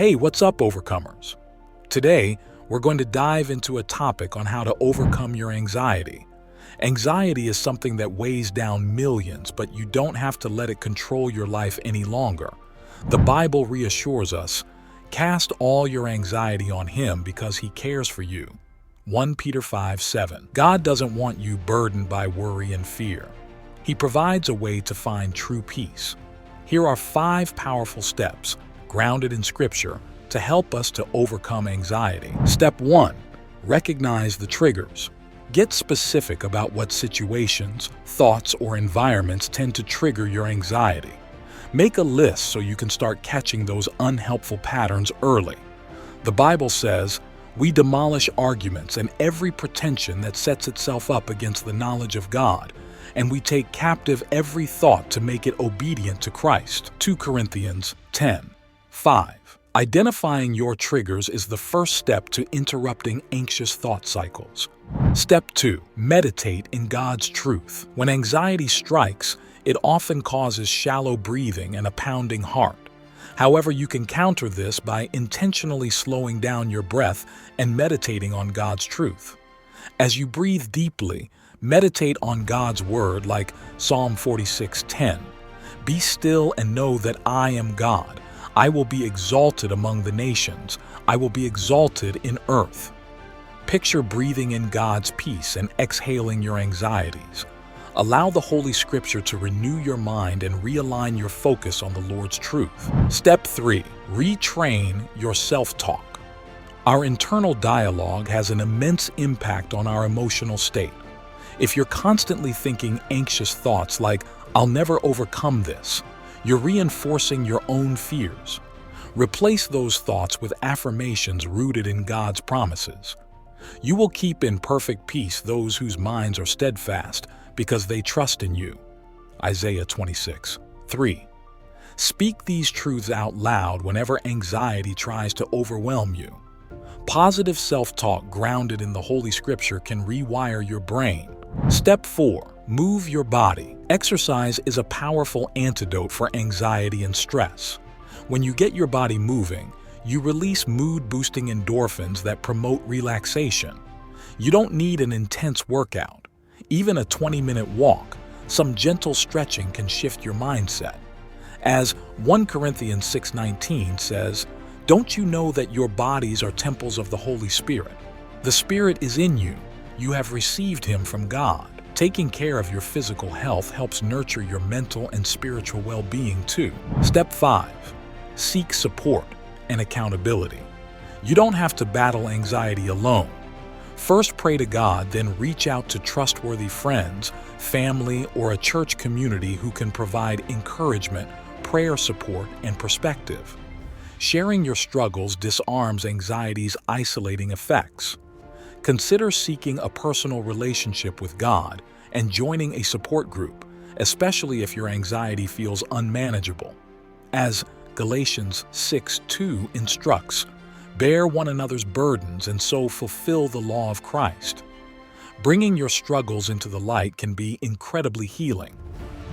Hey, what's up, overcomers? Today, we're going to dive into a topic on how to overcome your anxiety. Anxiety is something that weighs down millions, but you don't have to let it control your life any longer. The Bible reassures us, cast all your anxiety on Him because He cares for you. 1 Peter 5:7. God doesn't want you burdened by worry and fear. He provides a way to find true peace. Here are 5 powerful steps, grounded in Scripture, to help us to overcome anxiety. Step 1. Recognize the triggers. Get specific about what situations, thoughts, or environments tend to trigger your anxiety. Make a list so you can start catching those unhelpful patterns early. The Bible says, "We demolish arguments and every pretension that sets itself up against the knowledge of God, and we take captive every thought to make it obedient to Christ." 2 Corinthians 10:5. Identifying your triggers is the first step to interrupting anxious thought cycles. Step 2. Meditate in God's truth. When anxiety strikes, it often causes shallow breathing and a pounding heart. However, you can counter this by intentionally slowing down your breath and meditating on God's truth. As you breathe deeply, meditate on God's word like Psalm 46:10. "Be still and know that I am God. I will be exalted among the nations. I will be exalted in earth." Picture breathing in God's peace and exhaling your anxieties. Allow the Holy Scripture to renew your mind and realign your focus on the Lord's truth. Step 3. Retrain your self-talk. Our internal dialogue has an immense impact on our emotional state. If you're constantly thinking anxious thoughts like, "I'll never overcome this," you're reinforcing your own fears. Replace those thoughts with affirmations rooted in God's promises. You will keep in perfect peace those whose minds are steadfast because they trust in you. Isaiah 26:3. Speak these truths out loud whenever anxiety tries to overwhelm you. Positive self-talk grounded in the Holy Scripture can rewire your brain. Step 4. Move your body. Exercise is a powerful antidote for anxiety and stress. When you get your body moving, you release mood-boosting endorphins that promote relaxation. You don't need an intense workout. Even a 20-minute walk, some gentle stretching can shift your mindset. As 1 Corinthians 6:19 says, "Don't you know that your bodies are temples of the Holy Spirit? The Spirit is in you. You have received Him from God." Taking care of your physical health helps nurture your mental and spiritual well-being too. Step 5. Seek support and accountability. You don't have to battle anxiety alone. First pray to God, then reach out to trustworthy friends, family, or a church community who can provide encouragement, prayer support, and perspective. Sharing your struggles disarms anxiety's isolating effects. Consider seeking a personal relationship with God and joining a support group, especially if your anxiety feels unmanageable. As Galatians 6:2 instructs, "Bear one another's burdens and so fulfill the law of Christ." Bringing your struggles into the light can be incredibly healing.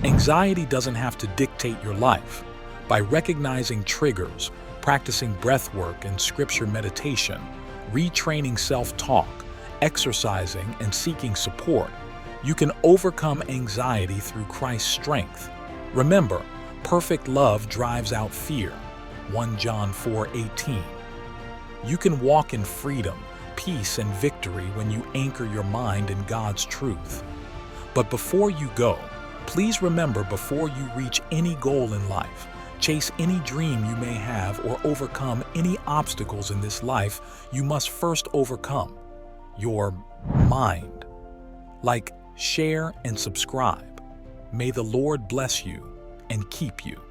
Anxiety doesn't have to dictate your life. By recognizing triggers, practicing breath work and scripture meditation, retraining self-talk, exercising, and seeking support, you can overcome anxiety through Christ's strength. Remember, perfect love drives out fear. 1 John 4:18. You can walk in freedom, peace, and victory when you anchor your mind in God's truth. But before you go, please remember, before you reach any goal in life, chase any dream you may have, or overcome any obstacles in this life, you must first overcome your mind. Like, share, and subscribe. May the Lord bless you and keep you.